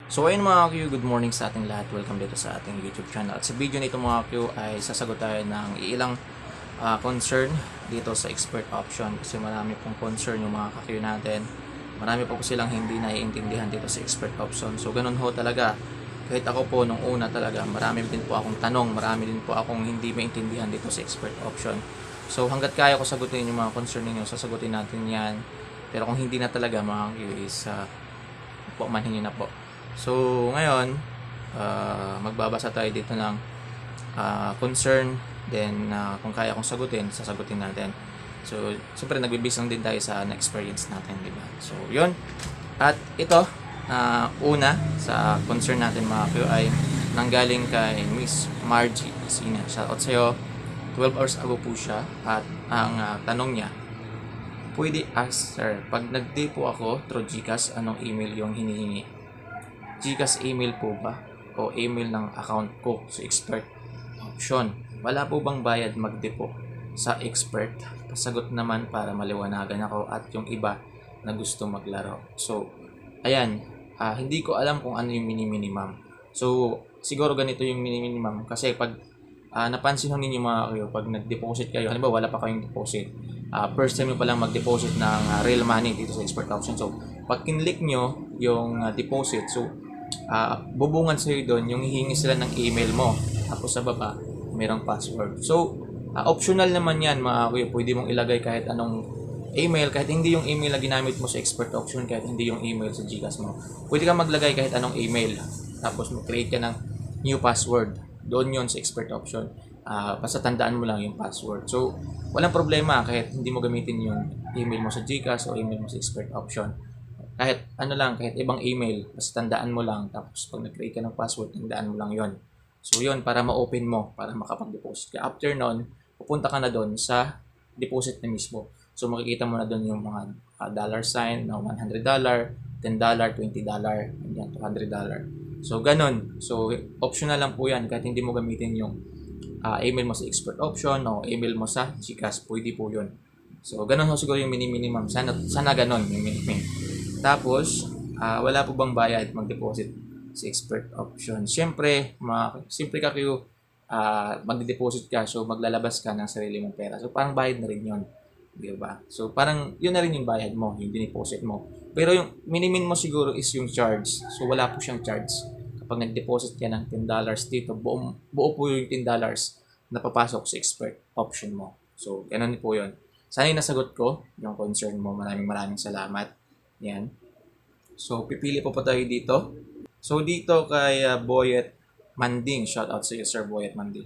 So ayun mga Q, good morning sa ating lahat. Welcome dito sa ating YouTube channel. At sa video nito mga Q ay sasagot tayo ng ilang concern dito sa expert option. Kasi marami pong concern yung mga ka-Q natin. Marami po silang hindi naiintindihan dito sa expert option. So ganun ho talaga. Kahit ako po nung una talaga, marami din po akong tanong, marami din po akong hindi maintindihan dito sa expert option. So hanggat kaya ko sagutin yung mga concern ninyo, sasagutin natin yan. Pero kung hindi na talaga mga Q is manhin nyo na po. So, ngayon, magbabasa tayo dito ng concern. Then, kung kaya kong sagutin, sasagutin natin. So, siyempre, nagbibase lang din tayo sa experience natin, di ba? So, yun. At ito, una, sa concern natin mga Q ay nanggaling kay Miss Margie Sina. Shoutout sa'yo. 12 hours ago po siya. At ang tanong niya, pwede ask, sir, pag nag-depo ako through GCash, anong email yung hinihingi? GCash email po ba? O email ng account ko sa expert option? Wala po bang bayad mag-depo sa expert? Pasagot naman para maliwanagan ako at yung iba na gusto maglaro. So, ayan. Hindi ko alam kung ano yung mini-minimum. So, siguro ganito yung mini-minimum. Kasi pag napansin ho ninyo mga kayo, pag nag-deposit kayo, halimbawa wala pa kayong deposit, first time nyo palang mag-deposit ng real money dito sa expert option. So, pag kinlik nyo yung deposit, so, bubungan sa'yo doon yung hihingi sila ng email mo. Tapos sa baba, mayroong password. So, optional naman yan mga kuya. Pwede mong ilagay kahit anong email, kahit hindi yung email na ginamit mo sa expert option, kahit hindi yung email sa GCash mo. Pwede kang maglagay kahit anong email. Tapos mag-create ka ng new password. Doon yon sa expert option. Basta tandaan mo lang yung password. So, walang problema kahit hindi mo gamitin yung email mo sa GCash o email mo sa expert option. Kahit ano lang, kahit ibang email, basta tandaan mo lang. Tapos pag nag-create ka ng password, tandaan mo lang yon. So yun, para ma-open mo, para makapag-deposit ka. After nun, pupunta ka na doon sa deposit na mismo. So makikita mo na doon yung mga dollar sign na $100, $10, $20, yan, $200. So ganun. So optional lang po yan kahit hindi mo gamitin yung email mo sa expert option o email mo sa GCash, pwede po yun. So ganun ho siguro yung minimum. Sana ganun yung minimum. Tapos, wala po bang bayad mag-deposit sa expert option? Siyempre, simple ka kayo, mag-deposit ka, so maglalabas ka ng sarili mong pera. So parang bayad na rin yun. Di ba? So parang yun na rin yung bayad mo, yung dineposit mo. Pero yung minimin mo siguro is yung charge. So wala po siyang charge. Kapag nag-deposit ka ng $10 dito, buo po yung $10 na papasok sa expert option mo. So ganun po yun. Sana yung nasagot ko yung concern mo. Maraming salamat. Yan. So, pipili po tayo dito. So, dito kay Boyet Manding. Shout out sa iyo, Sir Boyet Manding.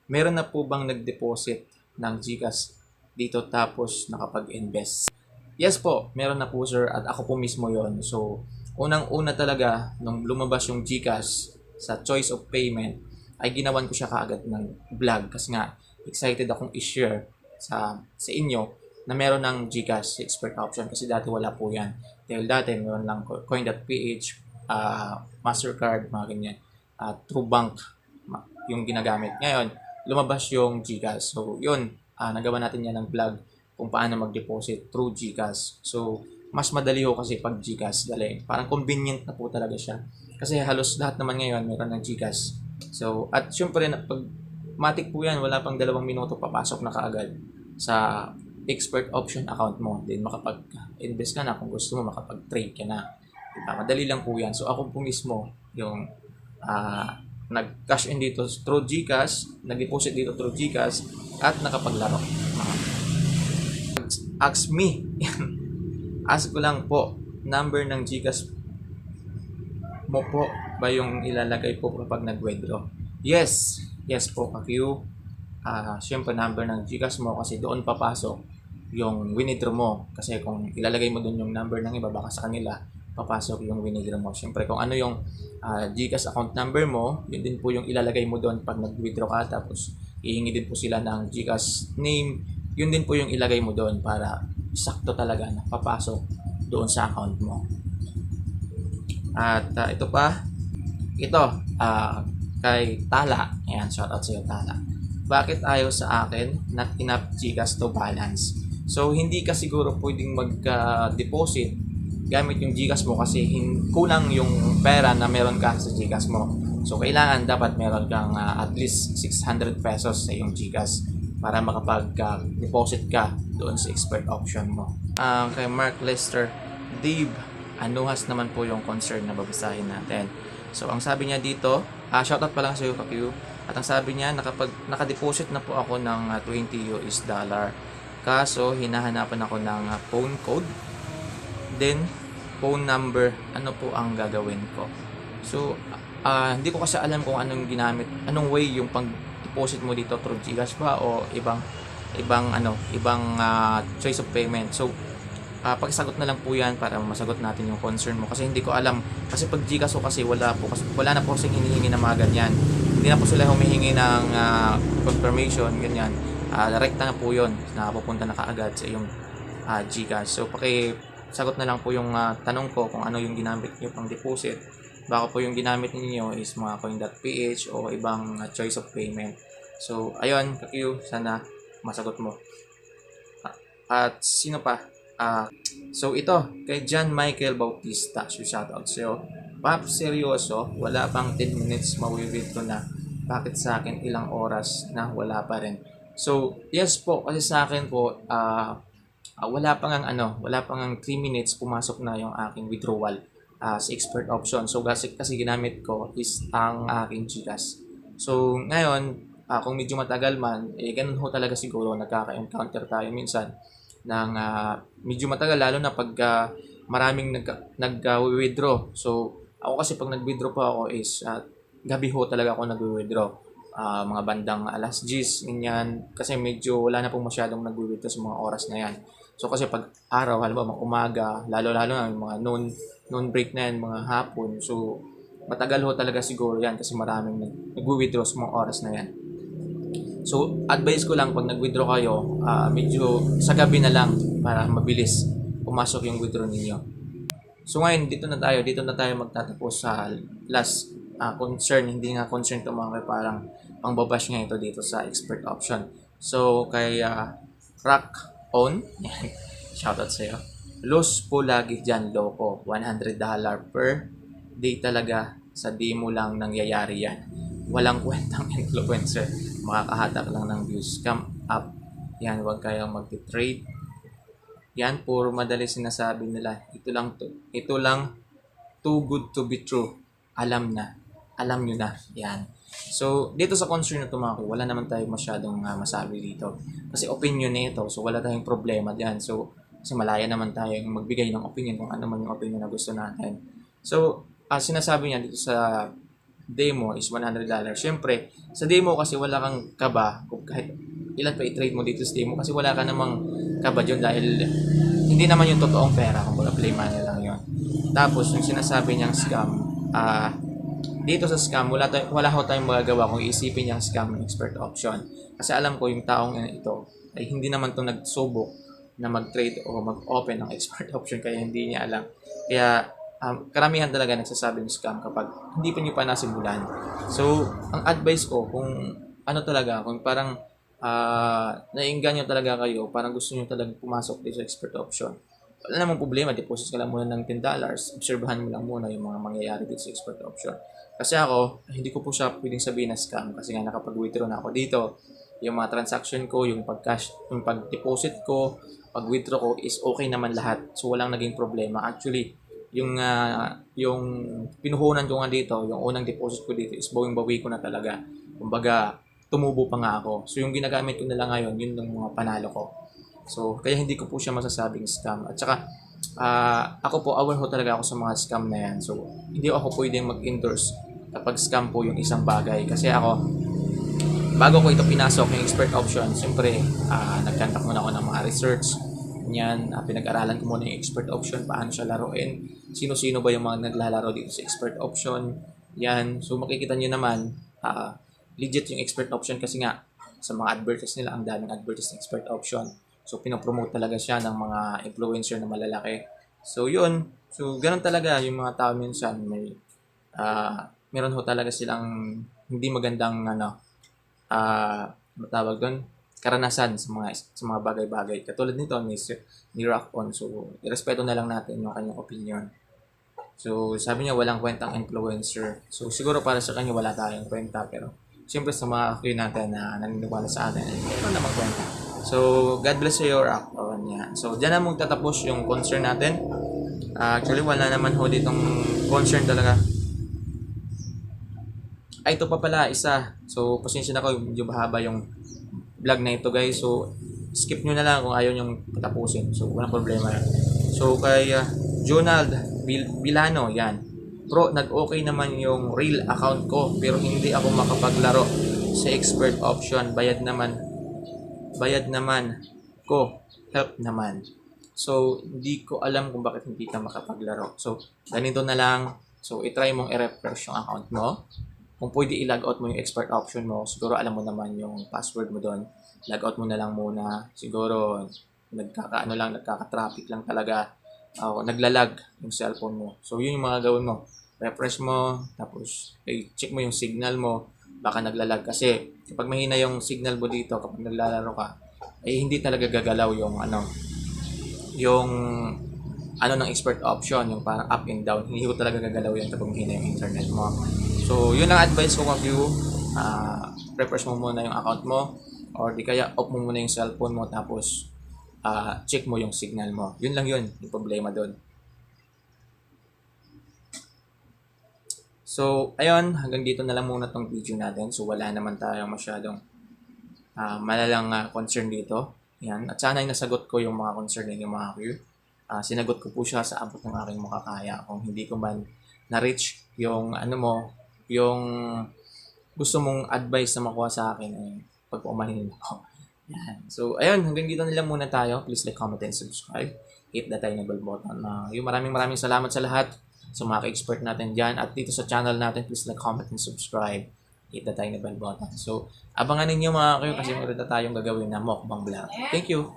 Meron na po bang nag-deposit ng GCash dito tapos nakapag-invest? Yes po, meron na po sir at ako po mismo yon. So, unang-una talaga nung lumabas yung GCash sa choice of payment ay ginawan ko siya kaagad ng vlog kasi nga excited akong i-share sa inyo na meron ng GCash expert option kasi dati wala po yan. Dahil dati meron lang coin.ph, Mastercard, mga ganyan. TrueBank yung ginagamit. Ngayon, lumabas yung GCash. So, yun, nagawa natin yan ng vlog kung paano mag-deposit through GCash. So, mas madali ho kasi pag GCash, dali. Parang convenient na po talaga siya. Kasi halos lahat naman ngayon meron ng GCash. So, at syempre, pag matik po yan, wala pang 2 minuto, papasok na kaagad sa expert option account mo. Then makapag-invest ka na kung gusto mo, makapag-trade ka na. Diba? Madali lang po yan. So ako po mismo yung nag-cash in dito through GCash, nag-deposit dito through GCash at nakapaglaro. Ask me. Ask ko lang po, number ng GCash mo po ba yung ilalagay po kapag nag-withdraw? Yes. Yes po, Q. Siyempre number ng GCash mo kasi doon papasok yung withdraw mo. Kasi kung ilalagay mo doon yung number ng iba, baka sa kanila papasok yung withdraw mo. Siyempre kung ano yung GCash account number mo, yun din po yung ilalagay mo doon pag nag-withdraw ka. Tapos hihingi din po sila ng GCash name. Yun din po yung ilagay mo doon para sakto talaga na papasok doon sa account mo. At ito pa, kay Tala. Ayan, shoutout sa iyo Tala. Bakit ayaw sa akin? Not enough GCash to balance. So, hindi ka siguro pwedeng mag-deposit gamit yung GCash mo kasi kulang yung pera na meron ka sa GCash mo. So kailangan dapat meron kang at least 600 pesos sa iyong GCash para makapag-deposit ka doon sa expert option mo. Kay Mark Lester, Dave Anuhas naman po yung concern na babasahin natin. So ang sabi niya dito, shoutout pa lang sa iyo Kakyu. At ang sabi niya, nakadeposit na po ako ng $20. Kaso hinahanapan ako ng phone code, then phone number, ano po ang gagawin ko. So hindi ko kasi alam kung anong ginamit, anong way yung pang-deposit mo dito, through GCash ba o ibang choice of payment. So pagsagot na lang po yan para masagot natin yung concern mo, kasi hindi ko alam, kasi pag GCash kasi wala na po kasing hinihingi na mga ganyan, hindi na po sila humihingi ng confirmation ganyan, direkta na po yun, napupunta na kaagad sa iyong GCash. So sagot na lang po yung tanong ko kung ano yung ginamit niyo pang deposit. Baka po yung ginamit niyo is mga coin.ph o ibang choice of payment. So ayun Kakyu, sana masagot mo. At sino pa? So ito, kay John Michael Bautista, so shoutout sa'yo. Pap, seryoso, wala pang 10 minutes mawi-withdraw na. Bakit sa akin ilang oras na wala pa rin? So yes po, kasi sa akin po wala pang 3 minutes pumasok na yung aking withdrawal sa expert option. So kasi ginamit ko is ang aking GCash. So ngayon, kung medyo matagal man, ganun ho talaga siguro, nagkaka-encounter tayo minsan ng medyo matagal, lalo na pag maraming nag-withdraw. So ako kasi pag nag-withdraw pa ako is gabi ho talaga ako nag-withdraw. Mga bandang alas 10, ganyan, kasi medyo wala na pong masyadong nag-withdraw sa mga oras na yan. So kasi pag araw, halimbawa mga umaga, lalo na yung mga noon break na yan, mga hapon, so matagal ho talaga siguro yan kasi maraming nag-withdraw sa mga oras na yan. So advice ko lang, pag nag-withdraw kayo, medyo sa gabi na lang para mabilis pumasok yung withdraw ninyo. So ngayon, dito na tayo magtatapos sa last concern. Hindi nga concern ito mga kay, parang pangbabash nga ito dito sa expert option. So kay Rock On, shoutout sa'yo. Los po lagi dyan, loko. $100 per day talaga. Sa demo lang nangyayari yan. Walang kwentang influencer. Makakahatak lang ng views. Scam up. Yan, huwag kayong mag-trade. Yan, puro madali sinasabi nila. Ito lang too good to be true. Alam nyo na. Yan. So, dito sa concern na tumaki, wala naman tayo masyadong masabi dito. Kasi opinion nito, so wala tayong problema diyan. So, kasi malaya naman tayong magbigay ng opinion kung ano man yung opinion na gusto natin. So, sinasabi niya dito sa demo is $100. Siyempre, sa demo kasi wala kang kaba kung kahit ilan pa i-trade mo dito sa demo, kasi wala ka namang kaba dyan dahil hindi naman yung totoong pera, kung baga play money lang yun. Tapos, yung sinasabi niyang scam, dito sa scam, wala ho tayong magagawa kung iisipin niyang scam ng expert option. Kasi alam ko yung taong ito ay hindi naman to nagsubok na mag-trade o mag-open ng expert option, kaya hindi niya alam. Kaya karamihan talaga nagsasabing scam kapag hindi pa niyo pa nasimulan. So, ang advice ko, kung kung parang naiinganyo talaga kayo, parang gusto niyo talaga pumasok dito sa expert option, wala namang problema, deposit ka lang muna ng $10, obserbahan mo lang muna yung mga mangyayari dito sa expert option. Kasi ako, hindi ko po siya pwedeng sabihin na scam, kasi nga nakapag-withdraw na ako dito. Yung mga transaction ko, yung pag-cash, yung pag-deposit ko, pag-withdraw ko is okay naman lahat. So walang naging problema. Actually, yung pinuhunan ko nga dito, yung unang deposit ko dito is bawing-bawi ko na talaga. Kumbaga, tumubo pa nga ako. So yung ginagamit ko na lang ngayon, yun yung mga panalo ko. So kaya hindi ko po siya masasabing scam. At saka ako po, aware ho talaga ako sa mga scam na yan. So hindi ako pwedeng mag-endorse kapag scam po yung isang bagay. Kasi ako, bago ko ito pinasok yung expert option, siyempre nagkantak muna ako ng mga research. Yan, pinag-aralan ko muna yung expert option, paano siya laruin, sino-sino ba yung mga naglalaro dito sa expert option. Yan, so makikita nyo naman, legit yung expert option kasi nga sa mga advertise nila, ang daming advertise ng expert option. So pinopromote talaga siya ng mga influencer na malalaki. So yun, so ganun talaga yung mga tao minsan, meron ho talaga silang hindi magandang matawag doon, karanasan sa mga bagay-bagay. Katulad nito ni Rock On. So, irespeto na lang natin yung kanyang opinion. So, sabi niya walang kwentang influencer. So, siguro para sa kanya wala tayong kwenta. Pero, siyempre sa mga kakuyo natin na naniniwala sa atin, ito na magkwenta. So, God bless you, Rock On. Yan. So, dyan na magtatapos yung concern natin. Actually, wala naman ho ditong concern talaga. Ay, ito pa pala, isa. So, pasensya na ko, medyo mahaba yung vlog na ito, guys. So, skip nyo na lang kung ayaw nyong patapusin. So, walang problema. So, kay Jonald Bilano, yan. Bro, nag-okay naman yung real account ko, pero hindi ako makapaglaro sa expert option. Bayad naman ko. Help naman. So, hindi ko alam kung bakit hindi ka makapaglaro. So, ganito na lang. So, itry mong i-refresh yung account mo. Kung pwede i-log out mo yung expert option mo, siguro alam mo naman yung password mo doon. Log out mo na lang muna. Siguro, nagkaka-traffic lang talaga. Naglalag yung cellphone mo. So, yun yung mga gawin mo. Refresh mo, tapos check mo yung signal mo. Baka naglalag. Kasi, kapag mahina yung signal mo dito, kapag naglalaro ka, hindi talaga gagalaw yung ng expert option, yung parang up and down. Hindi ko talaga gagalaw yan kapag mahina yung internet mo. So, yun ang advice ko kag you. Refresh mo muna yung account mo or di kaya off mo muna yung cellphone mo tapos check mo yung signal mo. Yun lang yun, yung problema doon. So, ayun, hanggang dito na lang muna tong video natin. So, wala naman tayong masyadong malalang concern dito. Yan. At sana ay nasagot ko yung mga concern ninyo mga kayo. Sinagot ko po siya sa abot ng aking makakaya. Kung hindi ko man na-reach yung yung gusto mong advice na makuha sa akin, pagpaumanin mo. Yan. So, ayun, hanggang dito na lang muna tayo. Please like, comment, and subscribe. Hit the tiny bell button. Yung maraming salamat sa lahat sa mga ka-expert natin dyan. At dito sa channel natin, please like, comment, and subscribe. Hit the tiny bell button. So, abangan ninyo mga kayo kasi meron na tayong gagawin na mukbang vlog. Thank you!